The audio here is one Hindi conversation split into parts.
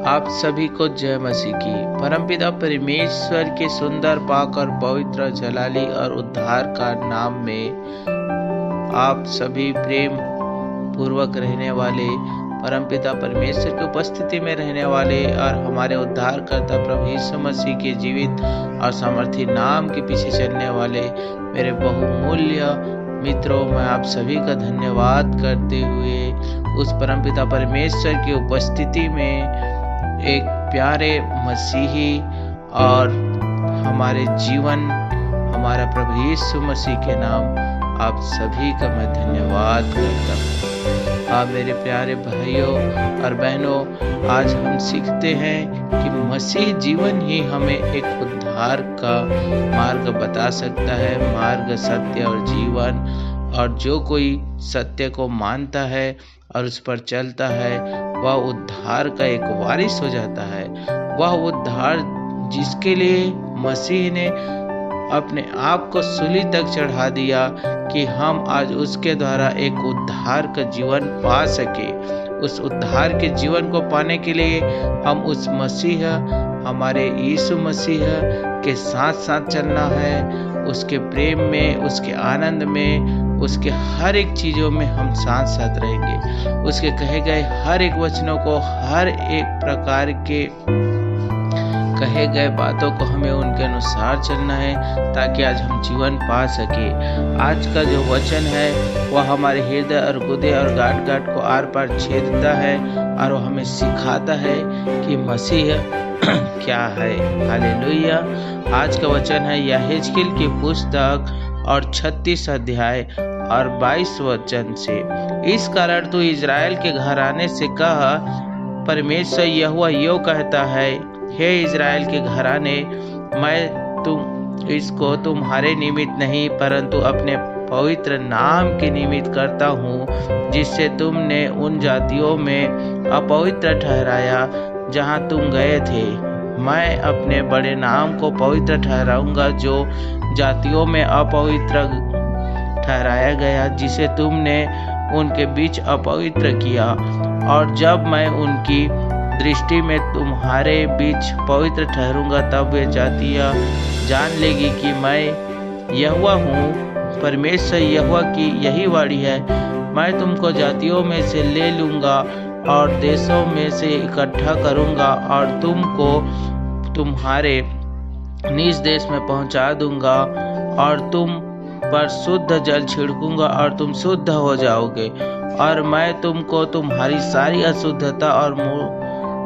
आप सभी को जय मसीह की। परमपिता परमेश्वर के सुंदर पाक और पवित्र जलाली और उद्धार का नाम में आप सभी प्रेम पूर्वक रहने वाले, परमपिता परमेश्वर की उपस्थिति में रहने वाले और हमारे उद्धारकर्ता प्रभु यीशु मसीह के जीवित और सामर्थी नाम के पीछे चलने वाले मेरे बहुमूल्य मित्रों, मैं आप सभी का धन्यवाद करते हुए उस परमपिता परमेश्वर की उपस्थिति में एक प्यारे मसीही और हमारे जीवन हमारा प्रभु यीशु मसीह के नाम आप सभी का मैं धन्यवाद करता हूँ। हाँ मेरे प्यारे भाइयों और बहनों, आज हम सीखते हैं कि मसीह जीवन ही हमें एक उद्धार का मार्ग बता सकता है, मार्ग, सत्य और जीवन। और जो कोई सत्य को मानता है और उस पर चलता है वह उद्धार का एक वारिस हो जाता है। वह उद्धार जिसके लिए मसीह ने अपने आप को सूली तक चढ़ा दिया कि हम आज उसके द्वारा एक उद्धार का जीवन पा सके। उस उद्धार के जीवन को पाने के लिए हम उस मसीह, हमारे यीशु मसीह के साथ साथ चलना है। उसके प्रेम में, उसके आनंद में, उसके हर एक चीज़ों में हम साथ साथ रहेंगे। उसके कहे गए हर एक वचनों को, हर एक प्रकार के कहे गए बातों को हमें उनके अनुसार चलना है ताकि आज हम जीवन पा सके। आज का जो वचन है वह हमारे हृदय और गुदे और गांठ गांठ को आर पार छेदता है और वह हमें सिखाता है कि मसीह क्या है। हालेलुया। आज का वचन है यहेजकेल की पुस्तक और 36 अध्याय और 22 वचन से। इस कारण तू इज़राइल के घराने से कह, परमेश्वर यहोवा यो कहता है, हे इज़राइल के घराने, मैं इसको तुम्हारे निमित्त नहीं परंतु अपने पवित्र नाम के निमित्त करता हूँ, जिससे तुमने उन जातियों में अपवित्र ठहराया जहाँ तुम गए थे। मैं अपने बड़े नाम को पवित्र ठहराऊंगा जो जातियों में अपवित्र ठहराया गया, जिसे तुमने उनके बीच अपवित्र किया। और जब मैं उनकी दृष्टि में तुम्हारे बीच पवित्र ठहरूंगा, तब वे जातियाँ जान लेगी कि मैं यहोवा हूँ। परमेश्वर यहोवा की यही वाणी है, मैं तुमको जातियों में से ले लूँगा और देशों में से इकट्ठा करूँगा और तुमको तुम्हारे निज देश में पहुँचा दूँगा और तुम पर शुद्ध जल छिड़कूंगा और तुम शुद्ध हो जाओगे। और मैं तुमको तुम्हारी सारी अशुद्धता और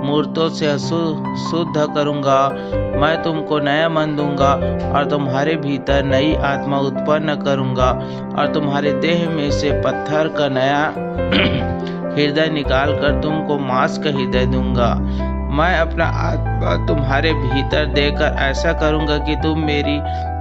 मूर्तों से शुद्ध करूंगा। मैं तुमको नया मन दूंगा और तुम्हारे भीतर नई आत्मा उत्पन्न करूंगा और तुम्हारे देह में से पत्थर का नया हृदय निकाल कर तुमको मांस का हृदय दूंगा। मैं अपना आत्मा तुम्हारे भीतर देकर ऐसा करूंगा कि तुम मेरी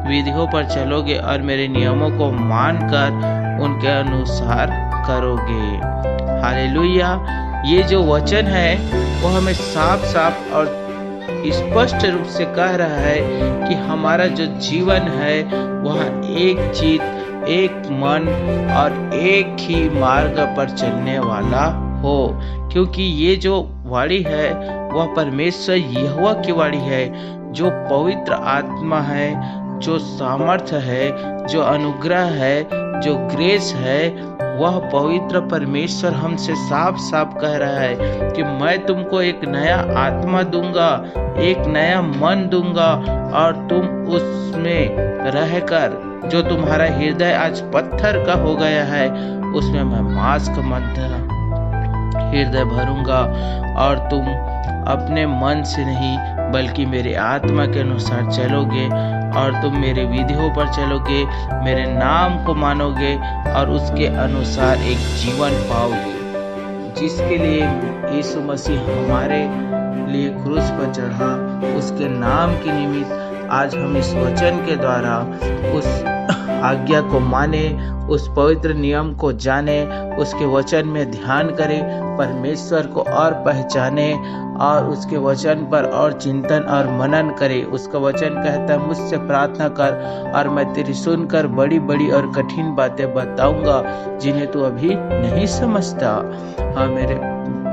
विधियों पर चलोगे और मेरे नियमों को मानकर उनके अनुसार करोगे। हालेलुया। ये जो वचन है वो हमें साफ साफ और स्पष्ट रूप से कह रहा है कि हमारा जो जीवन है वह एक चित, एक मन और एक ही मार्ग पर चलने वाला हो, क्योंकि ये जो वाणी है वह परमेश्वर यहोवा की वाणी है, जो पवित्र आत्मा है, जो सामर्थ्य है, जो अनुग्रह है, जो ग्रेस है। वह पवित्र परमेश्वर हमसे साफ साफ कह रहा है कि मैं तुमको एक नया आत्मा दूंगा, एक नया मन दूंगा और तुम उसमें रहकर जो तुम्हारा हृदय आज पत्थर का हो गया है उसमें मैं मांस का मध्य हृदय भरूंगा और तुम अपने मन से नहीं बल्कि मेरे आत्मा के अनुसार चलोगे और तुम मेरे विधियों पर चलोगे, मेरे नाम को मानोगे और उसके अनुसार एक जीवन पाओगे। जिसके लिए यीशु मसीह हमारे लिए क्रूस पर चढ़ा, उसके नाम के निमित्त आज हम इस वचन के द्वारा उस आज्ञा को माने, उस पवित्र नियम को जाने, उसके वचन में ध्यान करें, परमेश्वर को और पहचाने और उसके वचन पर और चिंतन और मनन करे। उसका वचन कहता है, मुझसे प्रार्थना कर और मैं तेरी सुनकर बड़ी बड़ी और कठिन बातें बताऊंगा जिन्हें तू अभी नहीं समझता। हाँ मेरे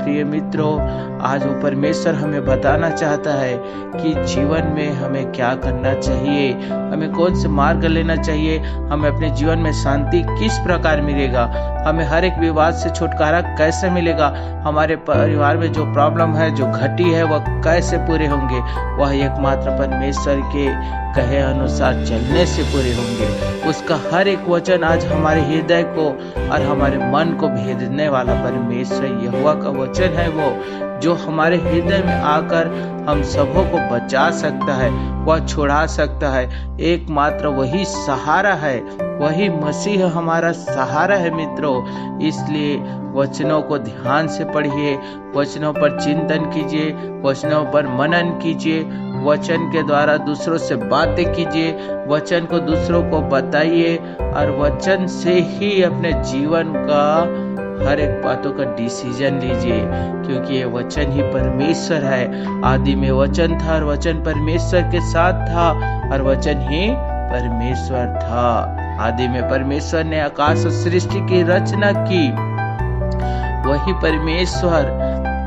प्रिय मित्रों, आज वो परमेश्वर हमें बताना चाहता है कि जीवन में हमें क्या करना चाहिए, हमें कौन से मार्ग लेना चाहिए, हमें अपने जीवन में शांति किस प्रकार मिलेगा, हमें हर एक विवाद से छुटकारा कैसे मिलेगा, हमारे परिवार में जो प्रॉब्लम है, जो घटी है, वह कैसे पूरे होंगे। वह एकमात्र परमेश्वर के कहे अनुसार चलने से पूरे होंगे। उसका हर एक वचन आज हमारे हृदय को और हमारे मन को भेदने वाला परमेश्वर यहोवा का वचन है, वो जो हमारे हृदय में आकर हम सबों को बचा सकता है, वह छुड़ा सकता है। एकमात्र वही सहारा है, वही मसीह हमारा सहारा है मित्रों। इसलिए वचनों को ध्यान से पढ़िए, वचनों पर चिंतन कीजिए, वचनों पर मनन कीजिए, वचन के द्वारा दूसरों से बातें कीजिए, वचन को दूसरों को बताइए और वचन से ही अपने जीवन का हर एक बातों का डिसीजन लीजिए, क्योंकि ये वचन ही परमेश्वर है। आदि में वचन था और वचन परमेश्वर के साथ था और वचन ही परमेश्वर था। आदि में परमेश्वर ने आकाश और सृष्टि की रचना की। वही परमेश्वर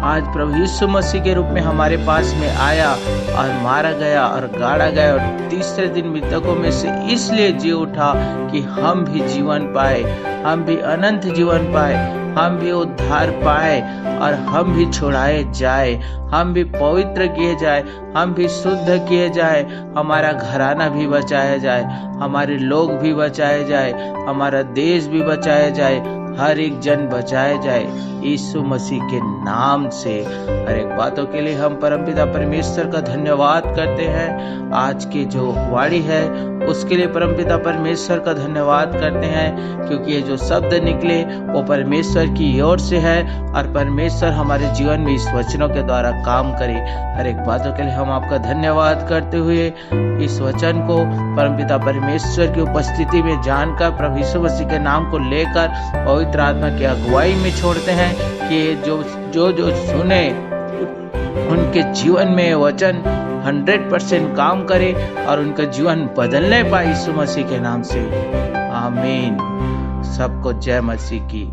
आज प्रभु यीशु मसीह के रूप में हमारे पास में आया और मारा गया और गाड़ा गया और तीसरे दिन मृतकों में से इसलिए जी उठा कि हम भी जीवन पाए, हम भी अनंत जीवन पाए, हम भी उद्धार पाए और हम भी छुड़ाए जाए, हम भी पवित्र किए जाए, हम भी शुद्ध किए जाए, हमारा घराना भी बचाया जाए, हमारे लोग भी बचाए जाए, हमारा देश भी बचाया जाए, हर एक जन बचाया जाए यीशु मसीह के नाम से। हर एक बातों के लिए हम परमपिता परमेश्वर का धन्यवाद करते हैं। आज की जो वाणी है उसके लिए परमपिता परमेश्वर का धन्यवाद करते हैं, क्योंकि ये जो शब्द निकले वो परमेश्वर की ओर से है और परमेश्वर हमारे जीवन में इस वचनों के द्वारा काम करे। हर एक बातों के लिए हम आपका धन्यवाद करते हुए इस वचन को परमपिता परमेश्वर की उपस्थिति में जानकर प्रभु यीशु मसीह के नाम को लेकर पवित्र आत्मा की अगुवाई में छोड़ते हैं कि जो सुने उनके जीवन में वचन 100% काम करे और उनका जीवन बदलने पाए यीशु मसीह के नाम से। आमीन। सबको जय मसीह की।